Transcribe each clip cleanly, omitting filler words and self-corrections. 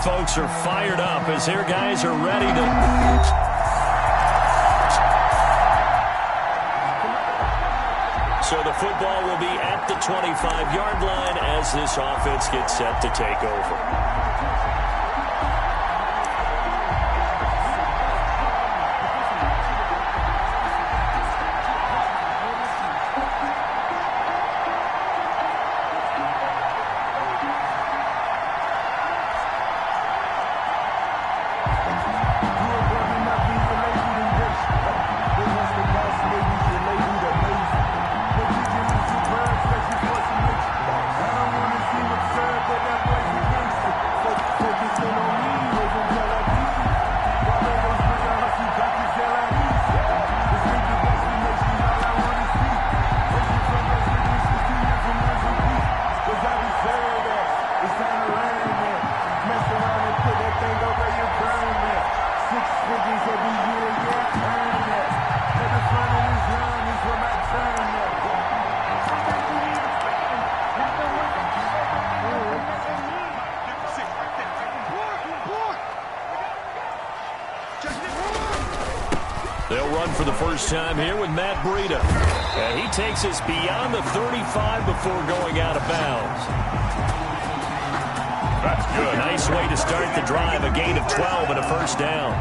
folks are fired up as their guys are ready to... So the football will be at the 25-yard line as this offense gets set to take over. They'll run for the first time here with Matt Breida. And he takes us beyond the 35 before going out of bounds. That's good. Nice way to start the drive. A gain of 12 and a first down.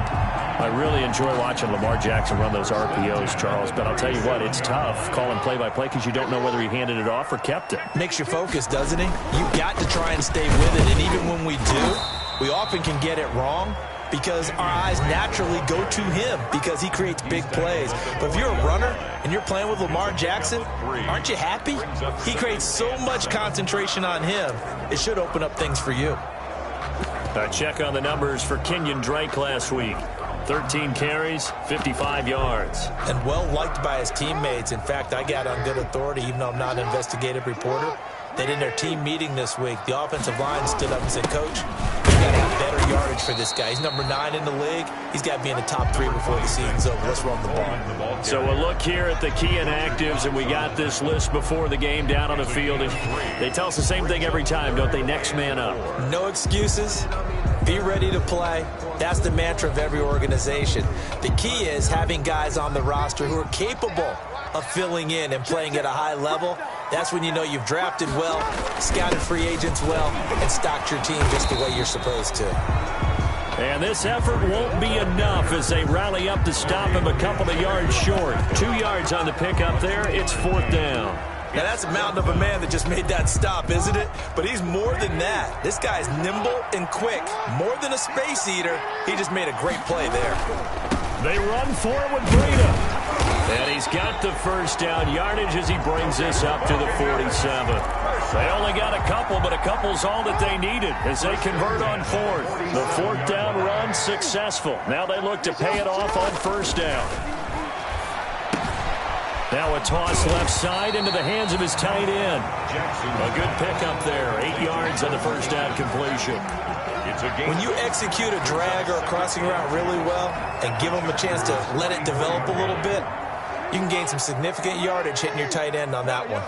I really enjoy watching Lamar Jackson run those RPOs, Charles. But I'll tell you what, it's tough calling play-by-play because you don't know whether he handed it off or kept it. Makes you focus, doesn't he? You've got to try and stay with it. And even when we do, we often can get it wrong, because our eyes naturally go to him because he creates big plays. But if you're a runner and you're playing with Lamar Jackson, aren't you happy? He creates so much concentration on him, it should open up things for you. A check on the numbers for Kenyon Drake last week. 13 carries, 55 yards. And well-liked by his teammates. In fact, I got on good authority, even though I'm not an investigative reporter, that in their team meeting this week, the offensive line stood up and said, Coach, we got to have better yardage for this guy. He's number 9 in the league. He's got to be in the top 3 before the season's over. Let's run the ball. So we'll look here at the key inactives, and we got this list before the game down on the field. And they tell us the same thing every time, don't they? Next man up. No excuses. Be ready to play. That's the mantra of every organization. The key is having guys on the roster who are capable of filling in and playing at a high level. That's when you know you've drafted well, scouted free agents well, and stocked your team just the way you're supposed to. And this effort won't be enough as they rally up to stop him a couple of yards short. 2 yards on the pickup there. It's 4th down. Now, that's a mountain of a man that just made that stop, isn't it? But he's more than that. This guy's nimble and quick. More than a space eater, he just made a great play there. They run for it with Breida. And he's got the first down yardage as he brings this up to the 47. They only got a couple, but a couple's all that they needed as they convert on 4th. The 4th down run successful. Now they look to pay it off on 1st down. Now a toss left side into the hands of his tight end. A good pickup there. 8 yards on the first down completion. When you execute a drag or a crossing route really well and give them a chance to let it develop a little bit, you can gain some significant yardage hitting your tight end on that one.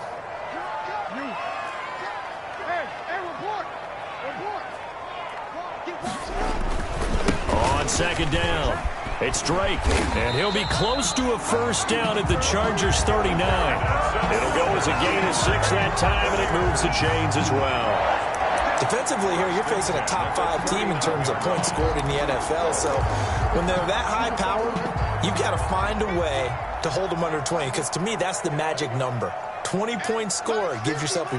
On 2nd down, it's Drake, and he'll be close to a first down at the Chargers' 39. It'll go as a gain of 6 that time, and it moves the chains as well. Defensively here, you're facing a top 5 team in terms of points scored in the NFL, so when they're that high powered, you've got to find a way to hold them under 20, because to me, that's the magic number. 20-point score, you give yourself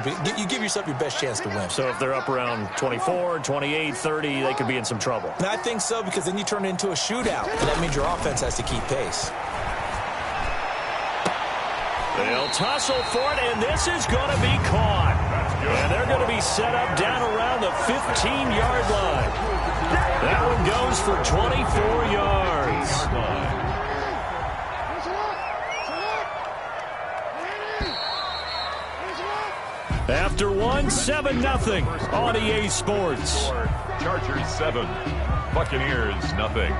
your best chance to win. So if they're up around 24, 28, 30, they could be in some trouble. And I think so, because then you turn it into a shootout, and that means your offense has to keep pace. They'll tussle for it, and this is going to be caught. And they're going to be set up down around the 15-yard line. That one goes for 24 yards. After 7-0 on EA Sports. Chargers 7, Buccaneers nothing.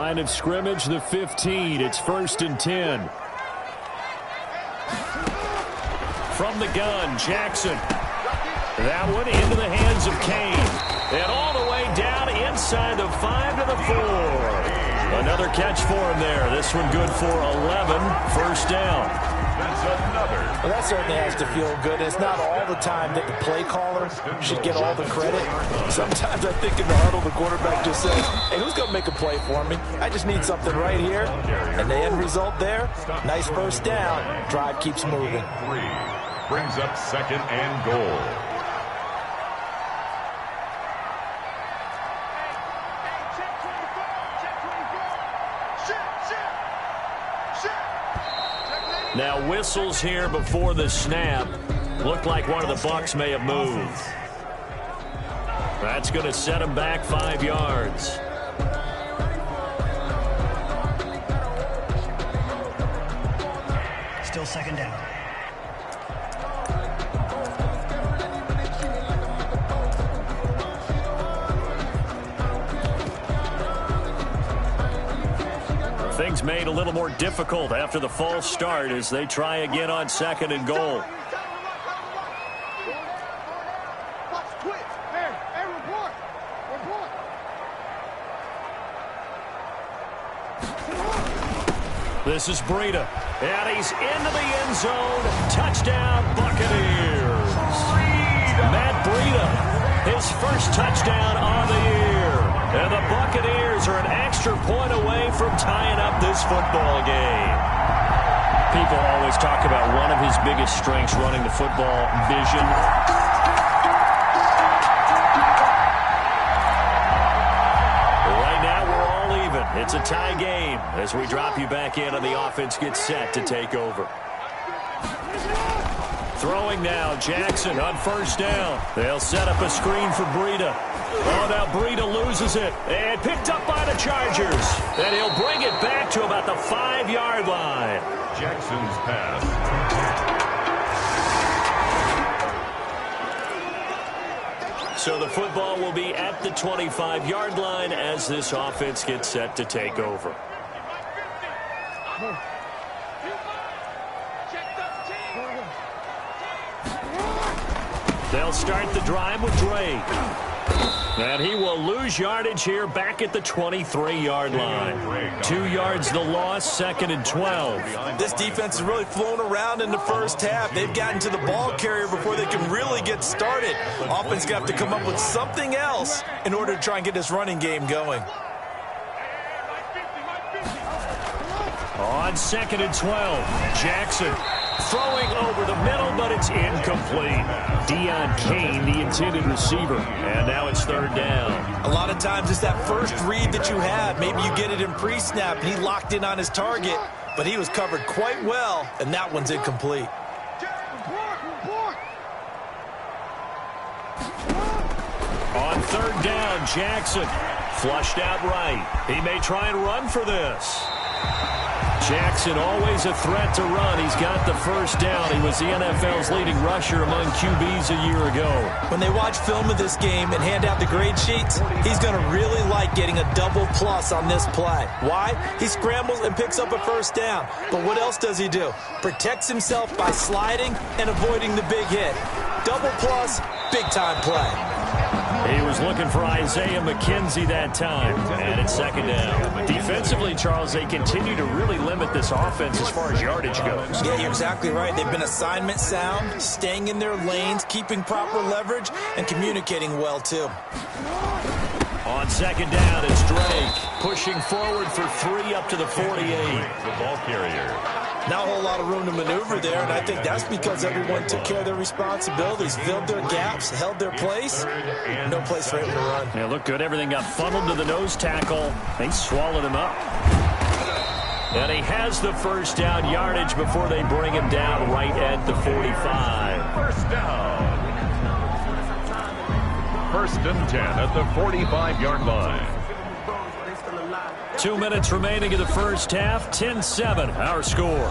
Line of scrimmage, the 15. It's 1st and 10. From the gun, Jackson. That one into the hands of Kane. And all the way down inside the 5 to the 4. Another catch for him there. This one good for 11. 1st down. That's another. Well, that certainly has to feel good. It's not all the time that the play caller should get all the credit. Sometimes I think in the huddle, the quarterback just says, hey, who's going to make a play for me? I just need something right here. And the end result there, nice 1st down. Drive keeps moving. 3 brings up 2nd and goal. Now whistles here before the snap. Looked like one of the Bucs may have moved. That's going to set him back 5 yards. Still 2nd down. Things made a little more difficult after the false start as they try again on 2nd and goal. This is Breida, and he's into the end zone. Touchdown, Buccaneers. Matt Breida, his 1st touchdown on the year. And the Buccaneers are an extra point away from tying up this football game. People always talk about one of his biggest strengths running the football, vision. Right now, we're all even. It's a tie game as we drop you back in and the offense gets set to take over. Throwing now, Jackson on 1st down. They'll set up a screen for Breida. Oh, now Breida loses it. And picked up by the Chargers. And he'll bring it back to about the 5-yard line. Jackson's pass. So the football will be at the 25-yard line as this offense gets set to take over. They'll start the drive with Drake. And he will lose yardage here back at the 23-yard line. 2 yards the loss, 2nd and 12. This defense has really flown around in the 1st half. They've gotten to the ball carrier before they can really get started. Offense got to come up with something else in order to try and get this running game going. On 2nd and 12, Jackson throwing over the middle, but it's incomplete. Deon Kane, the intended receiver, and now it's 3rd down. A lot of times it's that first read that you have. Maybe you get it in pre-snap, and he locked in on his target, but he was covered quite well, and that one's incomplete. On 3rd down, Jackson flushed out right. He may try and run for this. Jackson always a threat to run. He's got the 1st down. He was the NFL's leading rusher among QBs a year ago. When they watch film of this game and hand out the grade sheets, he's going to really like getting a double plus on this play. Why? He scrambles and picks up a 1st down. But what else does he do? Protects himself by sliding and avoiding the big hit. Double plus, big-time play. He was looking for Isaiah McKenzie that time, and it's 2nd down. Defensively, Charles, they continue to really limit this offense as far as yardage goes. Yeah, you're exactly right. They've been assignment sound, staying in their lanes, keeping proper leverage, and communicating well, too. On 2nd down, it's Drake pushing forward for 3 up to the 48. The ball carrier. Not a whole lot of room to maneuver there, and I think that's because everyone took care of their responsibilities, filled their gaps, held their place. No place for him to run. Yeah, looked good. Everything got funneled to the nose tackle. They swallowed him up. And he has the 1st down yardage before they bring him down right at the 45. 1st down. 1st and 10 at the 45-yard line. 2 minutes remaining in the 1st half. 10-7, our score.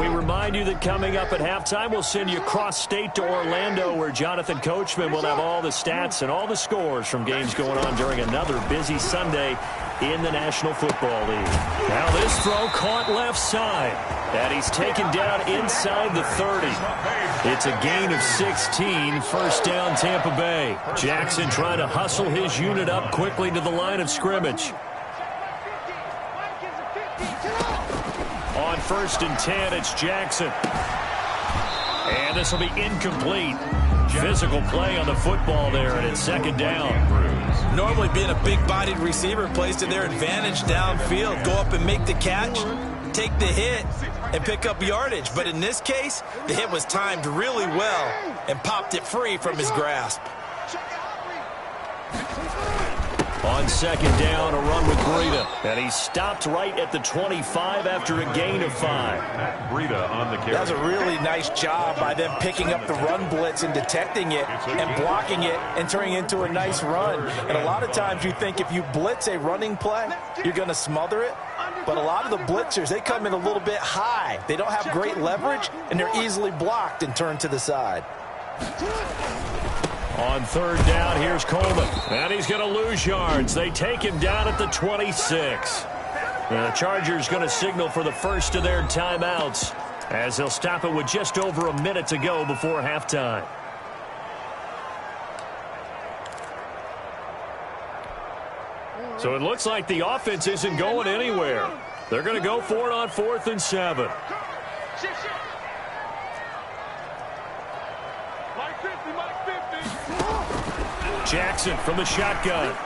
We remind remind you that coming up at halftime, we'll send you cross-state to Orlando, where Jonathan Coachman will have all the stats and all the scores from games going on during another busy Sunday in the National Football League. Now this throw caught left side, and he's taken down inside the 30. It's a gain of 16, first down Tampa Bay. Jackson trying to hustle his unit up quickly to the line of scrimmage. On 1st and 10, it's Jackson. And this will be incomplete. Physical play on the football there, and it's second down. Normally being a big-bodied receiver plays to their advantage downfield. Go up and make the catch, take the hit, and pick up yardage. But in this case, the hit was timed really well and popped it free from his grasp. On second down, a run with Breida. And he stopped right at the 25 after a gain of 5. Breida on the carry. That was a really nice job by them picking up the run blitz and detecting it and blocking it and turning it into a nice run. And a lot of times you think if you blitz a running play, you're going to smother it. But a lot of the blitzers, they come in a little bit high. They don't have great leverage, and they're easily blocked and turned to the side. On third down, here's Coleman. And he's going to lose yards. They take him down at the 26. The Chargers going to signal for the first of their timeouts, as they'll stop it with just over a minute to go before halftime. So it looks like the offense isn't going anywhere. They're going to go for it on 4th and 7. Jackson from the shotgun.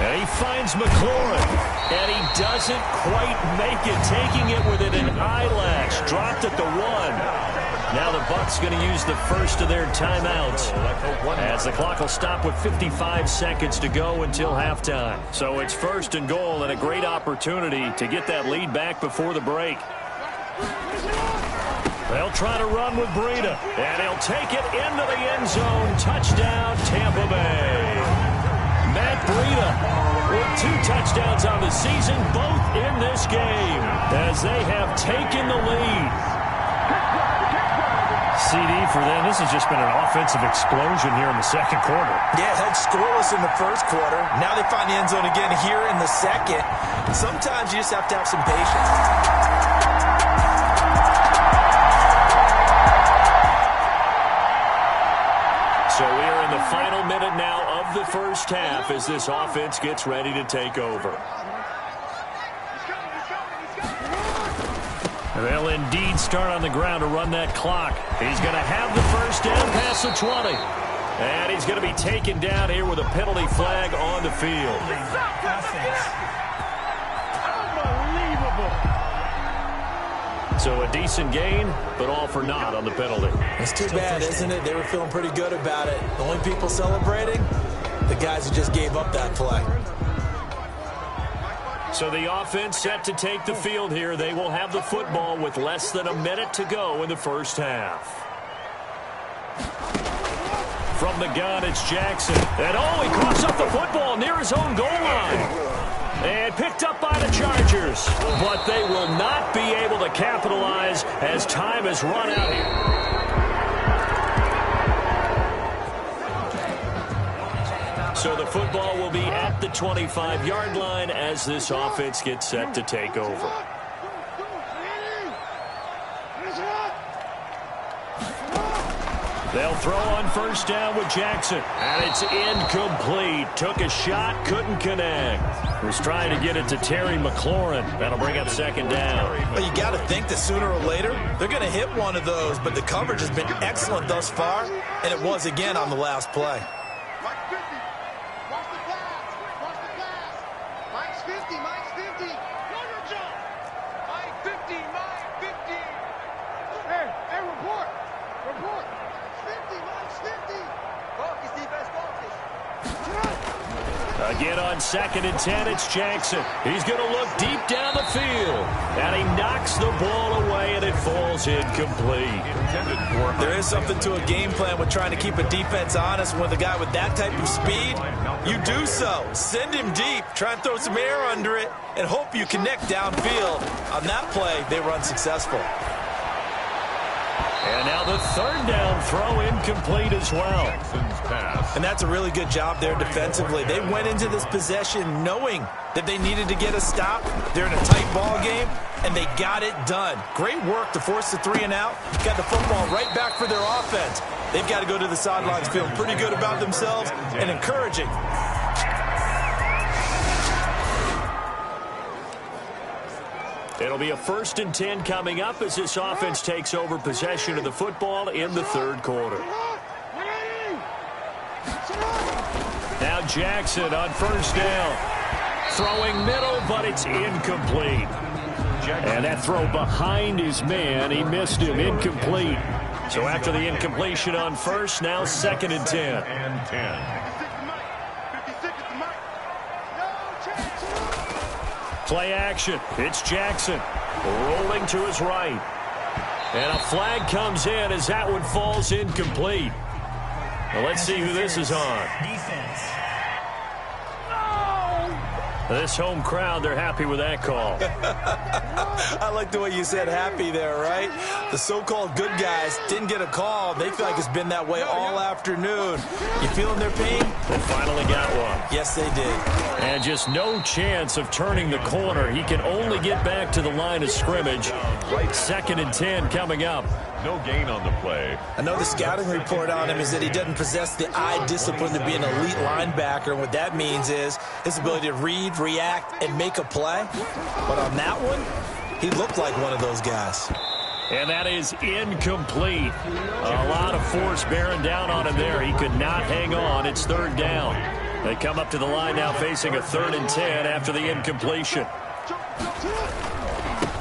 And he finds McLaurin. And he doesn't quite make it, taking it within an eyelash. Dropped at the 1. Now the Bucs going to use the first of their timeouts, as the clock will stop with 55 seconds to go until halftime. So it's 1st and goal, and a great opportunity to get that lead back before the break. They'll try to run with Breida, and he'll take it into the end zone. Touchdown, Tampa Bay. Matt Breida with 2 touchdowns on the season, both in this game, as they have taken the lead. CD for them. This has just been an offensive explosion here in the second quarter. Yeah, held scoreless in the first quarter. Now they find the end zone again here in the second. Sometimes you just have to have some patience. So we are in the final minute now of the first half as this offense gets ready to take over. They'll indeed start on the ground to run that clock. He's going to have the first down past the 20. And he's going to be taken down here with a penalty flag on the field. So a decent gain, but all for naught on the penalty. It's too bad, isn't it? They were feeling pretty good about it. The only people celebrating, the guys who just gave up that play. So the offense set to take the field here. They will have the football with less than a minute to go in the first half. From the gun, it's Jackson. And he coughs up the football near his own goal line. And picked up by the Chargers. But they will not be able to capitalize as time has run out here. So the football will be at the 25-yard line as this offense gets set to take over. They'll throw on first down with Jackson. And it's incomplete. Took a shot, couldn't connect. Was trying to get it to Terry McLaurin. That'll bring up second down. Well, you got to think that sooner or later, they're going to hit one of those. But the coverage has been excellent thus far. And it was again on the last play. Again on 2nd and 10, it's Jackson. He's going to look deep down the field. And he knocks the ball away, and it falls incomplete. There is something to a game plan with trying to keep a defense honest. With a guy with that type of speed, you do so. Send him deep, try and throw some air under it, and hope you connect downfield. On that play, they were unsuccessful. And now the third down throw incomplete as well. Jackson's pass. And that's a really good job there defensively. They went into this possession knowing that they needed to get a stop. They're in a tight ball game, and they got it done. Great work to force the 3 and out. Got the football right back for their offense. They've got to go to the sidelines feeling pretty good about themselves and encouraging. It'll be a 1st and 10 coming up as this offense takes over possession of the football in the third quarter. Now Jackson on 1st down. Throwing middle, but it's incomplete. And that throw behind his man, he missed him, incomplete. So after the incompletion on 1st, now 2nd and 10. And 10. Play action. It's Jackson rolling to his right. And a flag comes in as that one falls incomplete. Well, let's see who this is on. Defense. This home crowd, they're happy with that call. I like the way you said happy there, right? The so-called good guys didn't get a call. They feel like it's been that way all afternoon. You feeling their pain? They finally got one. Yes, they did. And just no chance of turning the corner. He can only get back to the line of scrimmage. 2nd and 10 coming up. No gain on the play. I know the scouting report on him is that he doesn't possess the eye discipline to be an elite linebacker. And what that means is his ability to read, react, and make a play. But on that one, he looked like one of those guys. And that is incomplete. A lot of force bearing down on him there. He could not hang on. It's 3rd down. They come up to the line now facing a 3rd and 10 after the incompletion.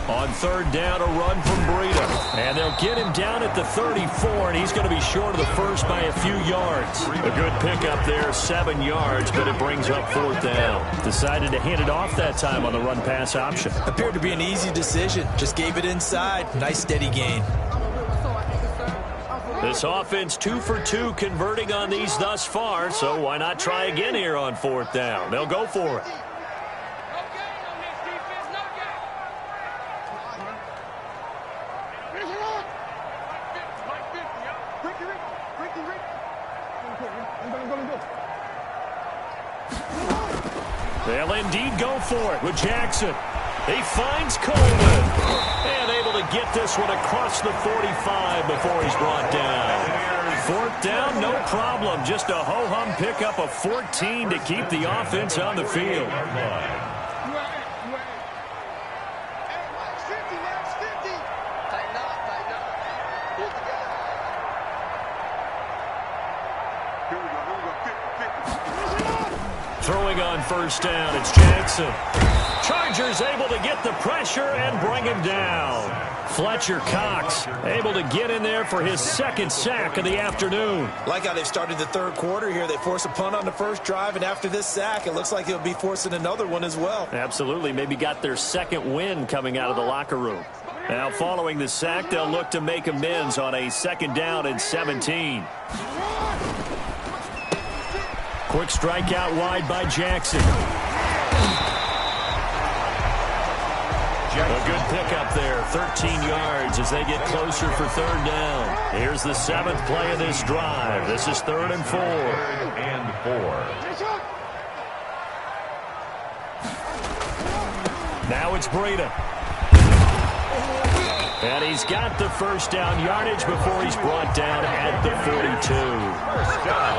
On 3rd down, a run from Breida. And they'll get him down at the 34, and he's going to be short of the first by a few yards. A good pickup there, 7 yards, but it brings up 4th down. Decided to hand it off that time on the run-pass option. Appeared to be an easy decision. Just gave it inside. Nice steady gain. This offense 2 for 2 converting on these thus far, so why not try again here on 4th down? They'll go for it. They'll indeed go for it with Jackson. He finds Coleman. And able to get this one across the 45 before he's brought down. 4th down, no problem. Just a ho-hum pickup of 14 to keep the offense on the field. Throwing on 1st down, it's Jackson. Chargers able to get the pressure and bring him down. Fletcher Cox able to get in there for his 2nd sack of the afternoon. Like how they've started the 3rd quarter here. They force a punt on the 1st drive, and after this sack, it looks like they'll be forcing another one as well. Absolutely. Maybe got their 2nd win coming out of the locker room. Now, following the sack, they'll look to make amends on a 2nd down and 17. Quick strike out wide by Jackson. A good pickup there, 13 yards as they get closer for 3rd down. Here's the 7th play of this drive. This is 3rd and 4. 3rd and 4. Now it's Breida. And he's got the 1st down yardage before he's brought down at the 42.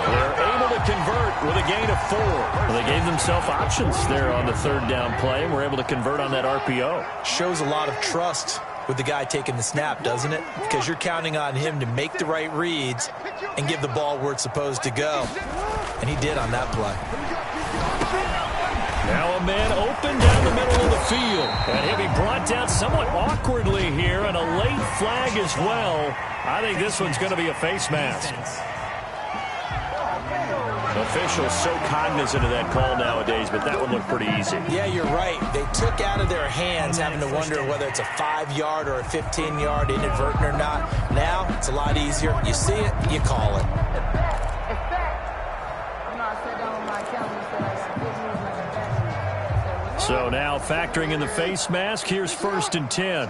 They're able to convert with a gain of 4. Well, they gave themselves options there on the 3rd down play, and were able to convert on that RPO. Shows a lot of trust with the guy taking the snap, doesn't it? Because you're counting on him to make the right reads and give the ball where it's supposed to go. And he did on that play. Now a man open down the middle of the field. And he'll be brought down somewhat awkwardly here, and a late flag as well. I think this one's going to be a face mask. Officials so cognizant of that call nowadays, but that one looked pretty easy. Yeah, you're right. They took out of their hands having to wonder whether it's a 5-yard or a 15-yard inadvertent or not. Now, it's a lot easier. You see it, you call it. So now factoring in the face mask, here's 1st and 10.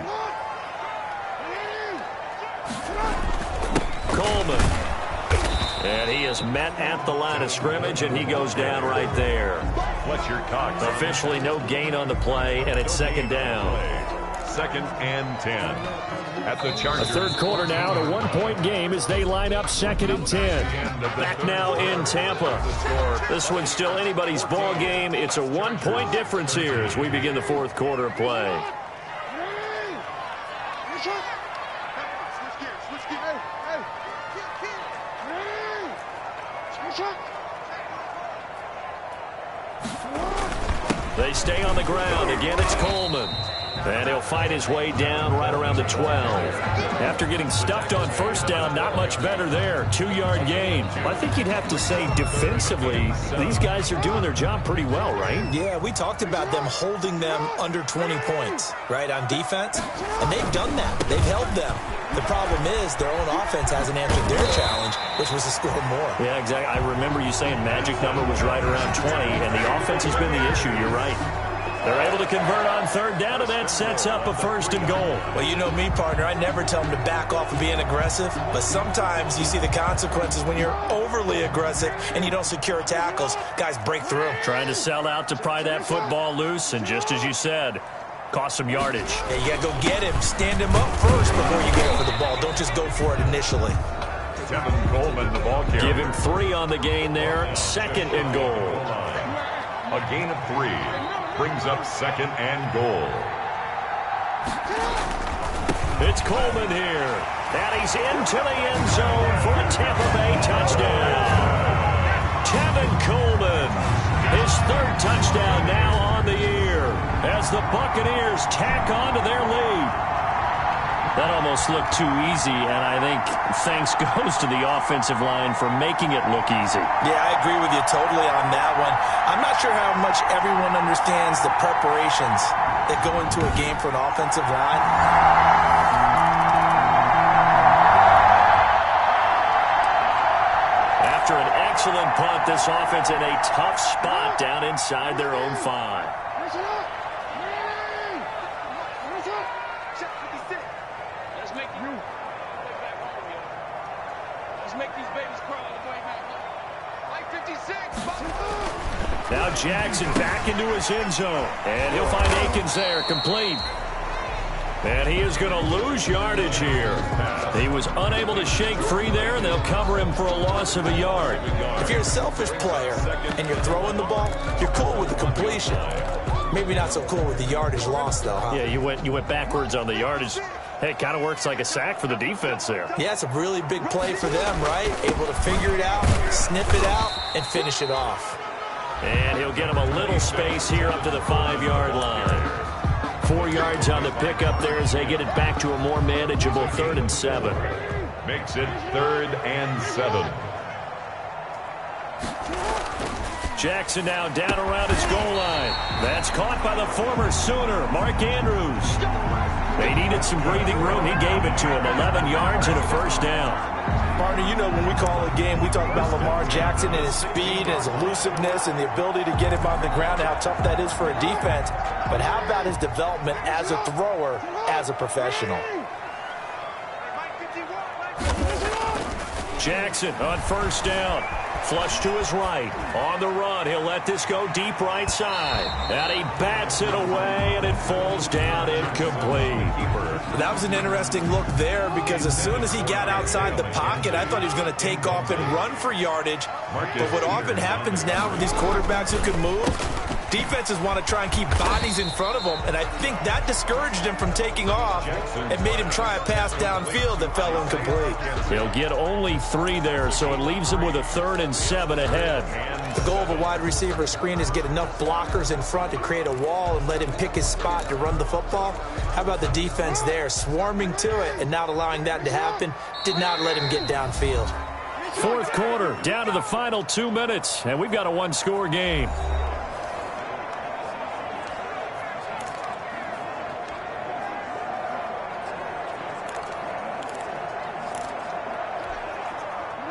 And he is met at the line of scrimmage, and he goes down right there. Fletcher Cox. Officially no gain on the play, and it's second down. 2nd and 10. At the Chargers. A third quarter now, and a one-point game as they line up 2nd and 10. Back now in Tampa. This one's still anybody's ball game. It's a one-point difference here as we begin the fourth quarter of play. They stay on the ground. Again, it's Coleman. And he'll fight his way down right around the 12. After getting stuffed on first down, not much better there. 2-yard gain. I think you'd have to say defensively, these guys are doing their job pretty well, right? Yeah, we talked about them holding them under 20 points, right, on defense. And they've done that. They've held them. The problem is their own offense hasn't answered their challenge, which was to score more. Yeah, exactly. I remember you saying magic number was right around 20, and the offense has been the issue. You're right. They're able to convert on third down, and that sets up a 1st and goal. Well, you know me, partner. I never tell them to back off of being aggressive, but sometimes you see the consequences when you're overly aggressive and you don't secure tackles. Guys break through. Trying to sell out to pry that football loose, and just as you said, cost some yardage. Yeah, you got to go get him. Stand him up first before you go for the ball. Don't just go for it initially. Tevin Coleman, the ball carrier. Give him 3 on the gain there. 2nd and goal. A gain of 3 brings up 2nd and goal. It's Coleman here. And he's into the end zone for a Tampa Bay touchdown. Tevin Coleman, his 3rd touchdown now on the year as the Buccaneers tack on to their lead. That almost looked too easy, and I think thanks goes to the offensive line for making it look easy. Yeah, I agree with you totally on that one. I'm not sure how much everyone understands the preparations that go into a game for an offensive line. After an excellent punt, this offense in a tough spot down inside their own 5. Now Jackson back into his end zone. And he'll find Akins there, complete. And he is going to lose yardage here. He was unable to shake free there, and they'll cover him for a loss of a yard. If you're a selfish player and you're throwing the ball, you're cool with the completion. Maybe not so cool with the yardage loss, though, huh? Yeah, you went backwards on the yardage. Hey, it kind of works like a sack for the defense there. Yeah, it's a really big play for them, right? Able to figure it out, snip it out, and finish it off. And he'll get him a little space here up to the 5-yard line. 4 yards on the pickup there as they get it back to a more manageable 3rd and 7. Makes it 3rd and 7. Jackson now down around his goal line. That's caught by the former Sooner, Mark Andrews. They needed some breathing room. He gave it to him. 11 yards and a 1st down. Partner, you know when we call a game, we talk about Lamar Jackson and his speed and his elusiveness and the ability to get him on the ground, how tough that is for a defense. But how about his development as a thrower, as a professional? Jackson on 1st down. Flush to his right. On the run, he'll let this go deep right side. And he bats it away, and it falls down incomplete. That was an interesting look there because as soon as he got outside the pocket, I thought he was going to take off and run for yardage. But what often happens now with these quarterbacks who can move, defenses want to try and keep bodies in front of them, and I think that discouraged him from taking off and made him try a pass downfield that fell incomplete. He'll get only 3 there, so it leaves him with a 3rd and 7 ahead. The goal of a wide receiver screen is get enough blockers in front to create a wall and let him pick his spot to run the football. How about the defense there, swarming to it and not allowing that to happen, did not let him get downfield. 4th quarter, down to the final 2 minutes, and we've got a 1-score game.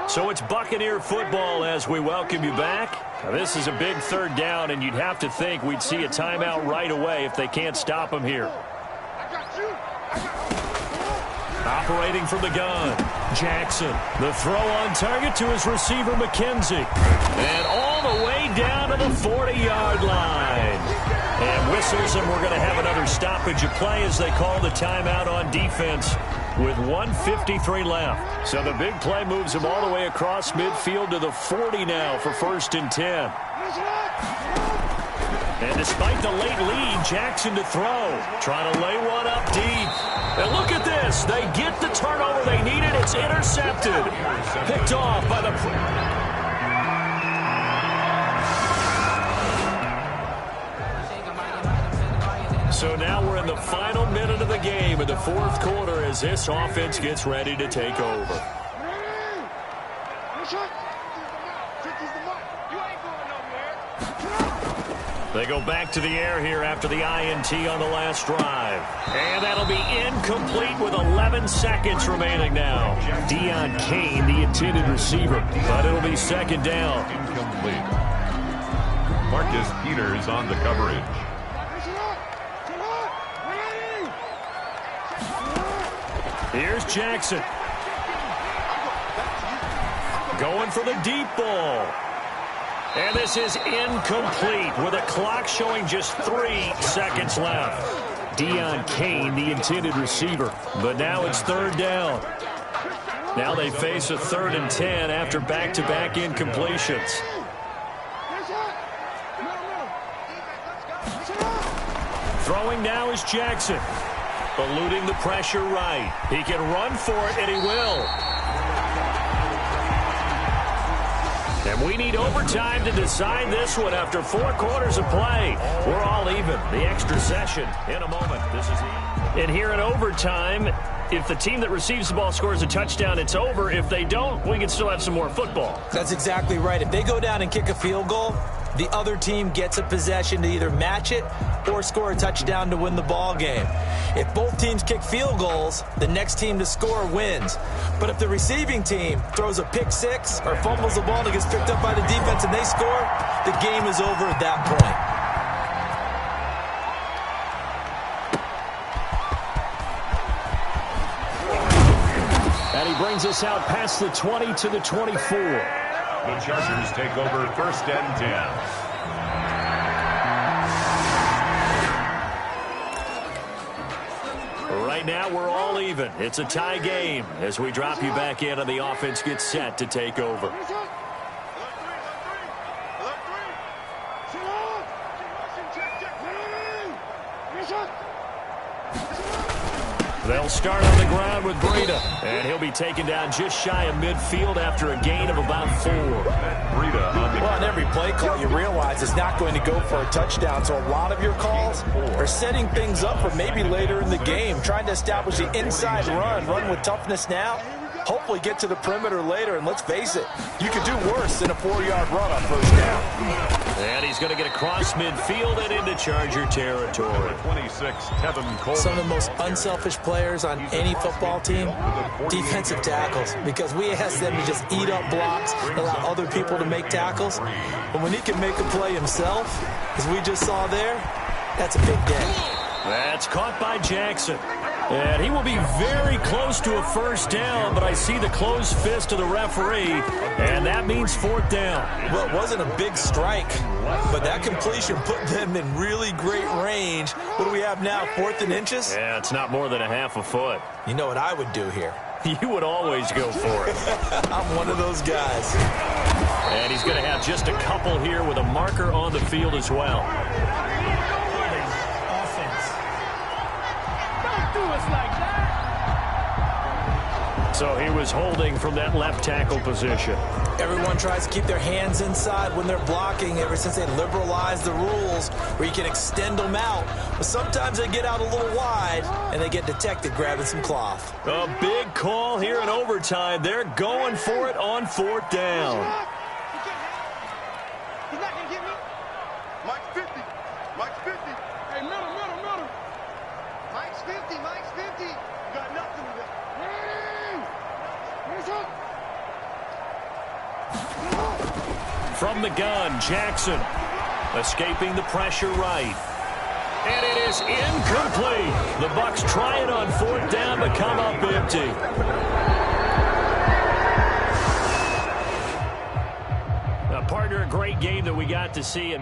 So it's Buccaneer football as we welcome you back. Now, this is a big 3rd down, and you'd have to think we'd see a timeout right away if they can't stop them here. Operating from the gun, Jackson. The throw on target to his receiver, McKenzie. And all the way down to the 40-yard line. And whistles, and we're going to have another stoppage of play as they call the timeout on defense with 1:53 left. So the big play moves him all the way across midfield to the 40 now for 1st and 10. And despite the late lead, Jackson to throw. Trying to lay one up deep. And look at this. They get the turnover they needed. It's intercepted. Picked off by the... So now we're in the final minute of the game in the 4th quarter as this offense gets ready to take over. They go back to the air here after the INT on the last drive. And that'll be incomplete with 11 seconds remaining now. Deion Kane, the intended receiver, but it'll be 2nd down. Incomplete. Marcus Peters on the coverage. Here's Jackson. Going for the deep ball. And this is incomplete with a clock showing just 3 seconds left. Deion Kane, the intended receiver. But now it's 3rd down. Now they face a 3rd and 10 after back-to-back incompletions. Throwing now is Jackson. Eluding the pressure right. He can run for it, and he will. And we need overtime to decide this one after 4 quarters of play. We're all even. The extra session in a moment. This is and here in overtime, if the team that receives the ball scores a touchdown, it's over. If they don't, we can still have some more football. That's exactly right. If they go down and kick a field goal, the other team gets a possession to either match it or score a touchdown to win the ball game. If both teams kick field goals, the next team to score wins. But if the receiving team throws a pick six or fumbles the ball and it gets picked up by the defense and they score, the game is over at that point. And he brings us out past the 20 to the 24. The Chargers take over 1st and 10. Right now, we're all even. It's a tie game as we drop you back in and the offense gets set to take over. They'll start on the ground with Breida, and he'll be taken down just shy of midfield after a gain of about 4. Breida on the Well, on every play call, you realize it's not going to go for a touchdown, so a lot of your calls are setting things up for maybe later in the game, trying to establish the inside run with toughness now, hopefully get to the perimeter later, and let's face it, you could do worse than a 4-yard run on 1st down. And he's going to get across midfield and into Charger territory. 26, Tevin Coleman. Some of the most unselfish players on any football team, defensive tackles, because we ask them to just eat up blocks, allow other people to make tackles. But when he can make a play himself, as we just saw there, that's a big day. That's caught by Jackson. And he will be very close to a 1st down, but I see the closed fist of the referee, and that means 4th down. Well, it wasn't a big strike, but that completion put them in really great range. What do we have now, 4th and inches? Yeah, it's not more than a half a foot. You know what I would do here? You would always go for it. I'm one of those guys. And he's going to have just a couple here with a marker on the field as well. So he was holding from that left tackle position. Everyone tries to keep their hands inside when they're blocking ever since they liberalized the rules where you can extend them out. But sometimes they get out a little wide and they get detected grabbing some cloth. A big call here in overtime. They're going for it on 4th down. He's not going to get me. Mike's 50. Mike's 50. Hey, middle. Mike's 50. Mike's 50. You got nothing to do. From the gun, Jackson escaping the pressure right. And it is incomplete. The Bucs try it on 4th down, but to come up empty. Partner, a great game that we got to see.